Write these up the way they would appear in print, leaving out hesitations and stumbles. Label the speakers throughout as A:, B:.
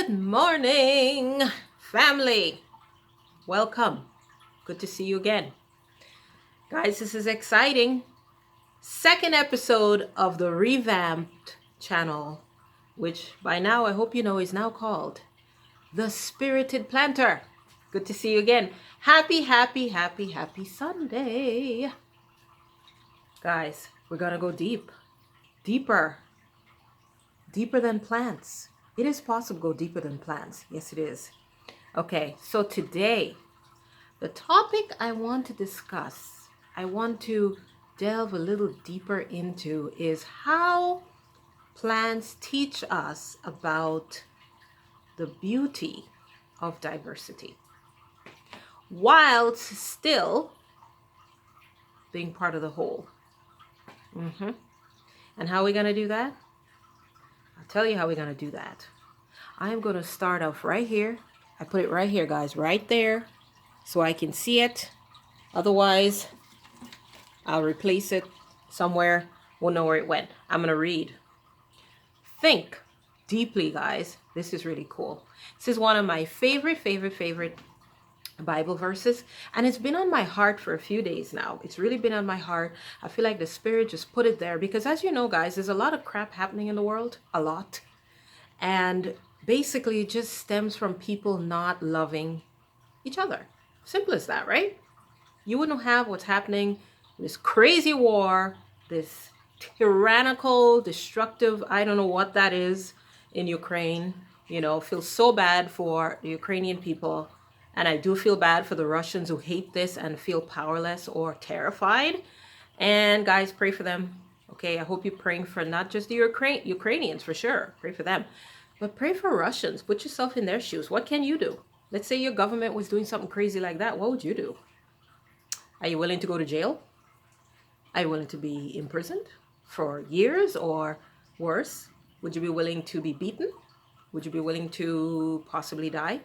A: Good morning, family. Welcome. Good to see you again. Guys, this is exciting. Second episode of the revamped channel, which by now I hope you know is now called The Spirited Planter. Good to see you again. Happy Sunday. Guys, we're going to go deeper than plants. It is possible to go deeper than plants. Yes, it is. Okay, so today, the topic I want to discuss, I want to delve a little deeper into is how plants teach us about the beauty of diversity, whilst still being part of the whole. And how are we going to do that? I'll tell you how we're going to do that. I am going to start off right here. I put it right here, guys, right there, so I can see it. Otherwise, I'll replace it somewhere. We'll know where it went. I'm going to read. Think deeply, guys. This is really cool. This is one of my favorite Bible verses, and it's been on my heart for a few days now. It's really been on my heart. I feel like the Spirit just put it there because, as you know, guys, there's a lot of crap happening in the world, a lot. And basically, it just stems from people not loving each other. Simple as that, right? You wouldn't have what's happening, this crazy war, this tyrannical, destructive, I don't know what that is in Ukraine. You know, feel so bad for the Ukrainian people. And I do feel bad for the Russians who hate this and feel powerless or terrified. And guys, pray for them. Okay, I hope you're praying for not just the Ukrainians, for sure. Pray for them. But pray for Russians. Put yourself in their shoes. What can you do? Let's say your government was doing something crazy like that. What would you do? Are you willing to go to jail? Are you willing to be imprisoned for years or worse? Would you be willing to be beaten? Would you be willing to possibly die?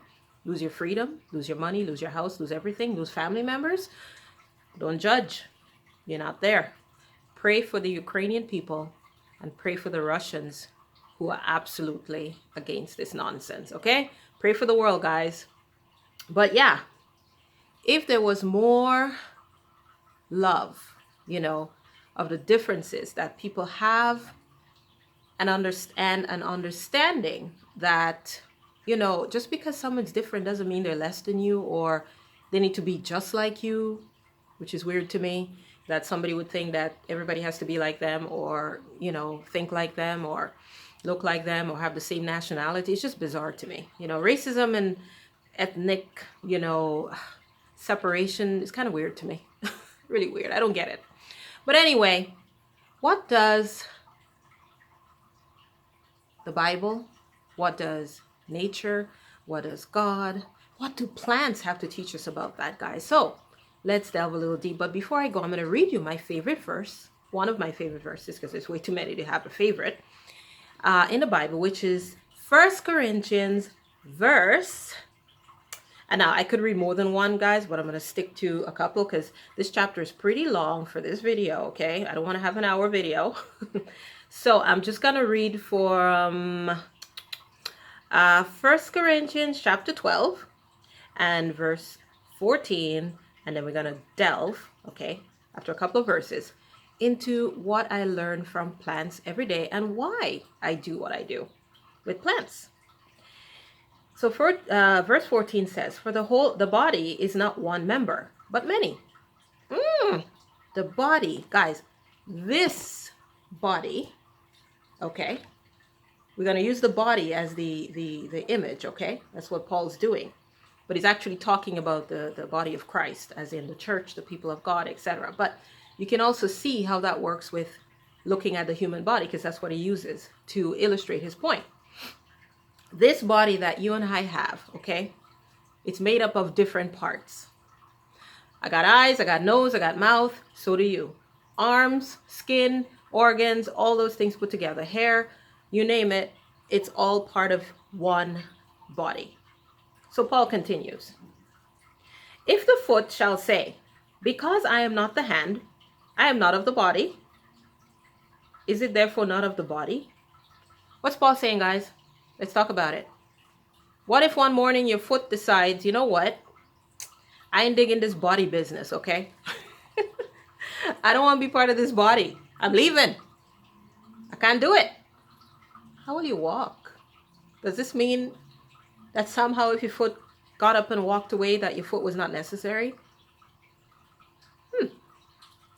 A: Lose your freedom, lose your money, lose your house, lose everything, lose family members? Don't judge. You're not there. Pray for the Ukrainian people and pray for the Russians who are absolutely against this nonsense, okay? Pray for the world, guys. But yeah, if there was more love, you know, of the differences that people have and an understanding that, you know, just because someone's different doesn't mean they're less than you or they need to be just like you, which is weird to me, that somebody would think that everybody has to be like them or, you know, think like them or look like them or have the same nationality. It's just bizarre to me. You know, racism and ethnic, you know, separation is kind of weird to me. Really weird. I don't get it. But anyway, what does the Bible, what does nature, what does God, what do plants have to teach us about that, guys? So let's delve a little deep. But before I go, I'm going to read you my favorite verse, one of my favorite verses, because there's way too many to have a favorite, in the Bible, which is 1 Corinthians verse. And now I could read more than one, guys, but I'm going to stick to a couple because this chapter is pretty long for this video, okay? I don't want to have an hour video. So I'm just going to read for 1 Corinthians chapter 12 and verse 14. And then we're going to delve, okay, after a couple of verses, into what I learned from plants every day and why I do what I do with plants. So for verse 14 says, for the body is not one member, but many. The body, guys, this body, okay, we're going to use the body as the image, okay? That's what Paul's doing. But he's actually talking about the body of Christ, as in the church, the people of God, etc. But you can also see how that works with looking at the human body, because that's what he uses to illustrate his point. This body that you and I have, okay, it's made up of different parts. I got eyes, I got nose, I got mouth, so do you. Arms, skin, organs, all those things put together, hair, you name it, it's all part of one body. So Paul continues. If the foot shall say, because I am not the hand, I am not of the body, is it therefore not of the body? What's Paul saying, guys? Let's talk about it. What if one morning your foot decides, you know what? I ain't digging this body business, okay? I don't want to be part of this body. I'm leaving. I can't do it. How will you walk? Does this mean that somehow if your foot got up and walked away that your foot was not necessary?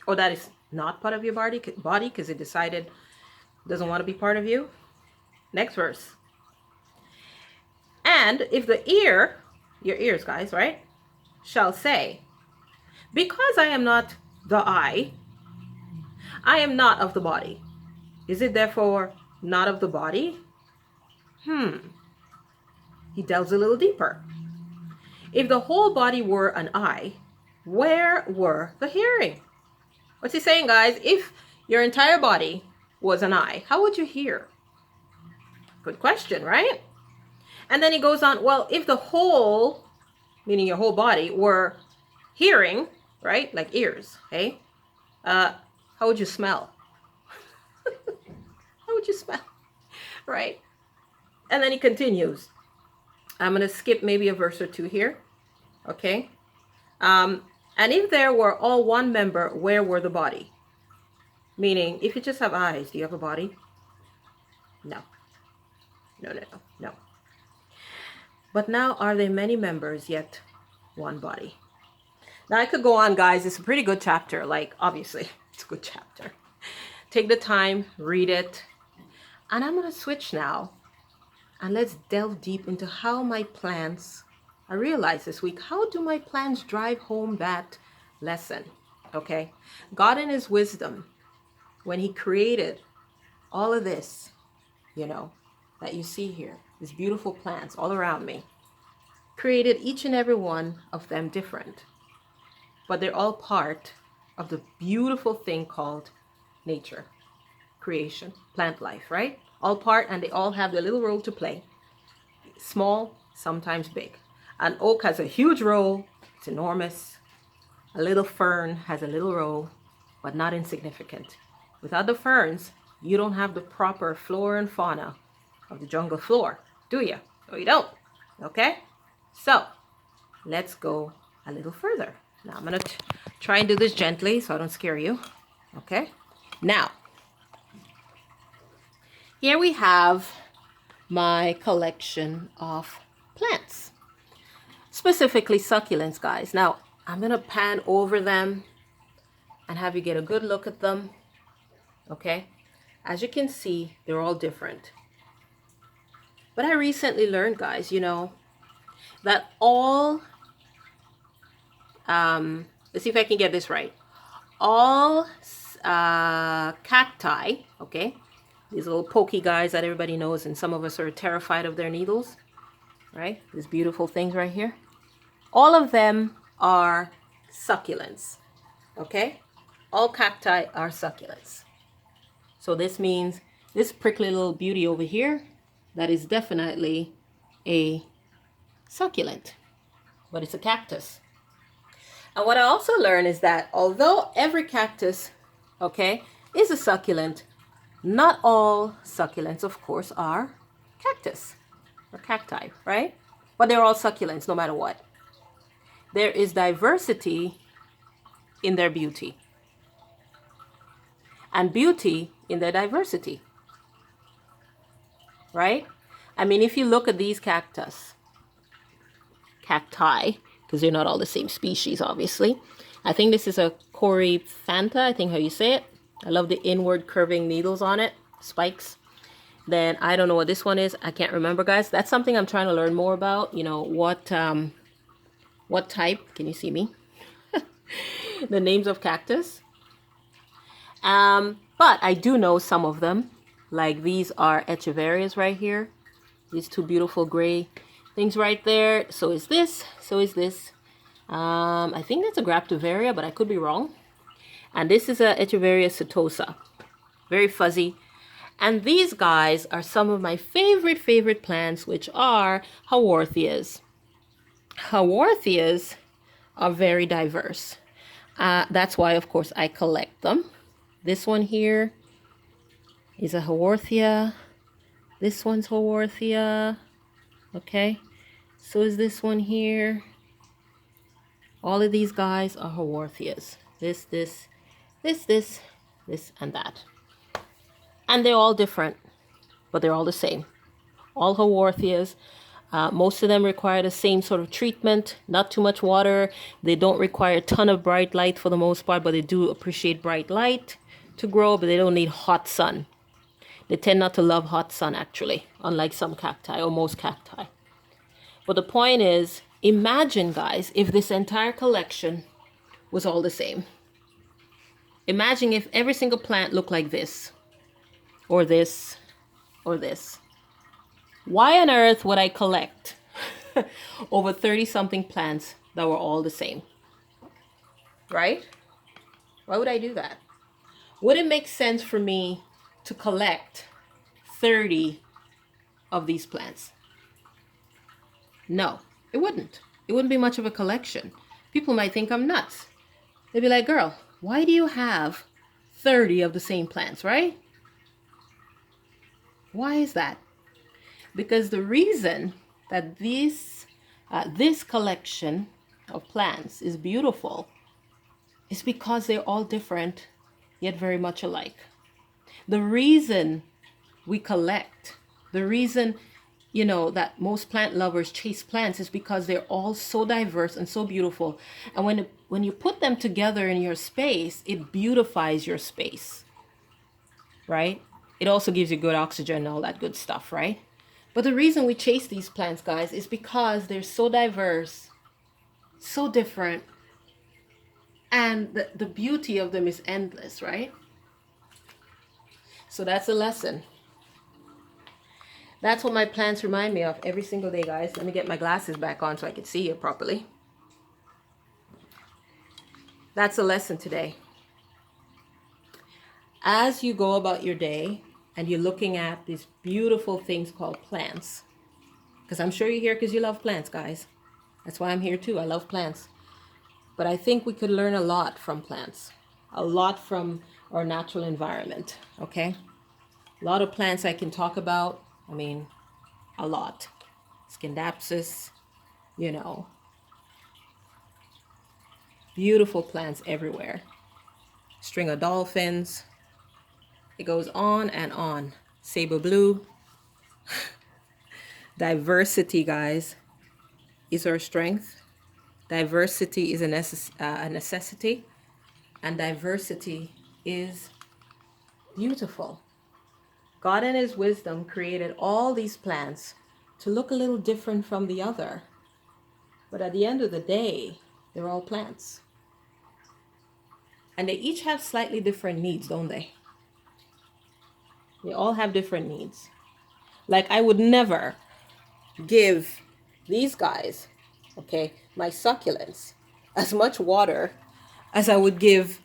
A: Or that is not part of your body because it decided it doesn't want to be part of you? Next verse. And if the ear, your ears, guys, right, shall say, because I am not the eye, I am not of the body. Is it therefore not of the body? He delves a little deeper. If the whole body were an eye, where were the hearing? What's he saying, guys? If your entire body was an eye, how would you hear? Good question, right? And then he goes on, well, if the whole, meaning your whole body, were hearing, right? Like ears, okay? How would you smell? How would you smell? Right? And then he continues. I'm going to skip maybe a verse or two here. Okay? And if there were all one member, where were the body? Meaning, if you just have eyes, do you have a body? No. No, no, no, no. But now are there many members, yet one body? Now I could go on, guys. It's a pretty good chapter. Like, obviously, it's a good chapter. Take the time, read it. And I'm going to switch now. And let's delve deep into how my plants, I realized this week, how do my plants drive home that lesson? Okay. God in his wisdom, when he created all of this, you know, that you see here, these beautiful plants all around me, created each and every one of them different. But they're all part of the beautiful thing called nature, creation, plant life, right? All part, and they all have their little role to play. Small, sometimes big. An oak has a huge role. It's enormous. A little fern has a little role, but not insignificant. Without the ferns, you don't have the proper flora and fauna of the jungle floor, do you? No, you don't. Okay? So, let's go a little further. Now, I'm going to try and do this gently so I don't scare you. Okay? Now, here we have my collection of plants, specifically succulents, guys. Now, I'm going to pan over them and have you get a good look at them. Okay? As you can see, they're all different. But I recently learned, guys, you know, that all, let's see if I can get this right. All cacti, okay? These little pokey guys that everybody knows, and some of us are terrified of their needles, right? These beautiful things right here. All of them are succulents, okay? All cacti are succulents. So this means this prickly little beauty over here, that is definitely a succulent, but it's a cactus. And what I also learned is that although every cactus, okay, is a succulent, not all succulents, of course, are cactus or cacti, right? But they're all succulents no matter what. There is diversity in their beauty, and beauty in their diversity, right? I mean, if you look at these cacti, because they're not all the same species, obviously. I think this is a coryphantha, I think how you say it. I love the inward curving needles on it, spikes. Then I don't know what this one is. I can't remember, guys. That's something I'm trying to learn more about. You know, what type, can you see me? The names of cactus. But I do know some of them. Like these are echeverias right here. These two beautiful gray things right there. So is this. So is this. I think that's a graptovaria, but I could be wrong. And this is a Echeveria setosa. Very fuzzy. And these guys are some of my favorite plants, which are haworthias. Haworthias are very diverse. That's why, of course, I collect them. This one here is a haworthia. This one's haworthia. Okay. So is this one here. All of these guys are Haworthias. This, and that. And they're all different, but they're all the same. All Haworthias. Most of them require the same sort of treatment, not too much water. They don't require a ton of bright light for the most part, but they do appreciate bright light to grow, but they don't need hot sun. They tend not to love hot sun, actually, unlike some cacti or most cacti. But the point is, imagine, guys, if this entire collection was all the same. Imagine if every single plant looked like this, or this, or this. Why on earth would I collect over 30-something plants that were all the same? Right? Why would I do that? Would it make sense for me to collect 30 of these plants? No, it wouldn't. It wouldn't be much of a collection. People might think I'm nuts. They'd be like, girl, why do you have 30 of the same plants, right? Why is that? Because the reason that this collection of plants is beautiful is because they're all different, yet very much alike. The reason we collect, the reason, you know, that most plant lovers chase plants is because they're all so diverse and so beautiful. And when you put them together in your space, it beautifies your space, right? It also gives you good oxygen and all that good stuff, right? But the reason we chase these plants, guys, is because they're so diverse, so different, and the beauty of them is endless, right? So that's a lesson. That's what my plants remind me of every single day, guys. Let me get my glasses back on so I can see you properly. That's a lesson today. As you go about your day and you're looking at these beautiful things called plants, because I'm sure you're here because you love plants, guys. That's why I'm here too. I love plants. But I think we could learn a lot from plants, a lot from our natural environment, okay? A lot of plants I can talk about. I mean, a lot. Scindapsus, you know. Beautiful plants everywhere. String of dolphins. It goes on and on. Sable blue. Diversity, guys, is our strength. Diversity is a necessity. And diversity is beautiful. God in his wisdom created all these plants to look a little different from the other. But at the end of the day, they're all plants. And they each have slightly different needs, don't they? They all have different needs. Like I would never give these guys, okay, my succulents, as much water as I would give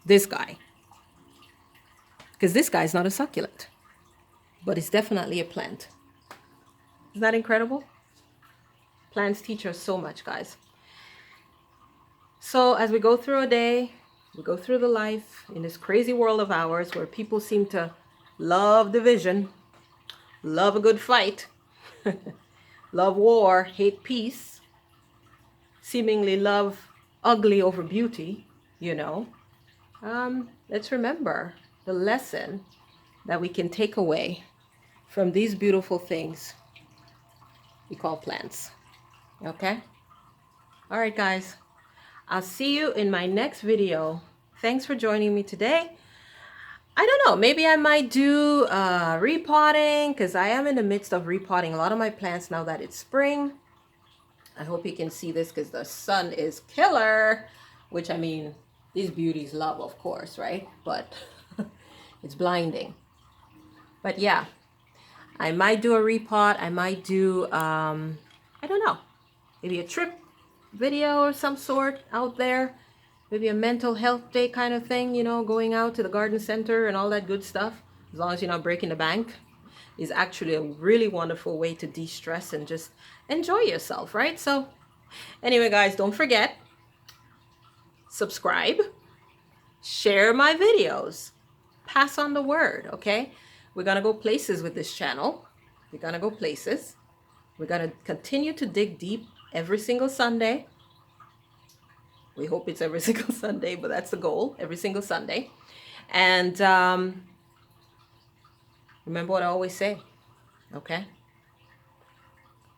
A: this guy. Because this guy is not a succulent, but it's definitely a plant. Isn't that incredible? Plants teach us so much, guys. So as we go through a day, we go through the life in this crazy world of ours where people seem to love division, love a good fight, love war, hate peace, seemingly love ugly over beauty, you know. Let's remember the lesson that we can take away from these beautiful things we call plants. Okay? All right, guys. I'll see you in my next video. Thanks for joining me today. I don't know, maybe I might do repotting because I am in the midst of repotting a lot of my plants now that it's spring. I hope you can see this because the sun is killer, which I mean, these beauties love, of course, right? But it's blinding. But yeah, I might do a repot. I might do, I don't know, maybe a trip video or some sort out there. Maybe a mental health day kind of thing, you know, going out to the garden center and all that good stuff. As long as you're not breaking the bank, is actually a really wonderful way to de-stress and just enjoy yourself, right? So anyway, guys, don't forget, subscribe, share my videos, pass on the word, okay? We're gonna go places with this channel. We're gonna go places. We're going to continue to dig deep every single Sunday. We hope it's every single Sunday, but that's the goal, every single Sunday. And remember what I always say, okay?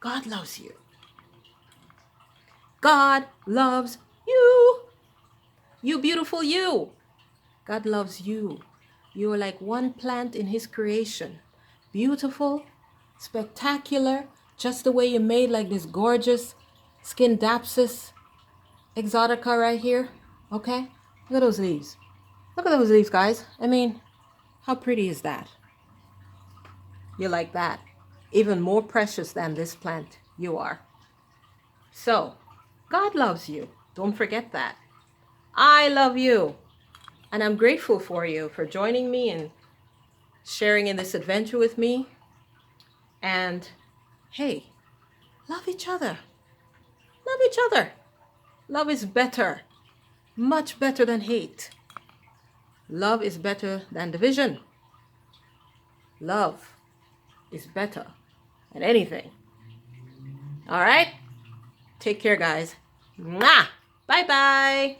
A: God loves you. God loves you. You beautiful you. God loves you. You are like one plant in his creation. Beautiful, spectacular, just the way you're made, like this gorgeous Scindapsus exotica right here. Okay? Look at those leaves. Look at those leaves, guys. I mean, how pretty is that? You're like that. Even more precious than this plant you are. So, God loves you. Don't forget that. I love you. And I'm grateful for you for joining me and sharing in this adventure with me. And hey, love each other. Love each other. Love is better. Much better than hate. Love is better than division. Love is better than anything. All right? Take care, guys. Mwah! Bye-bye.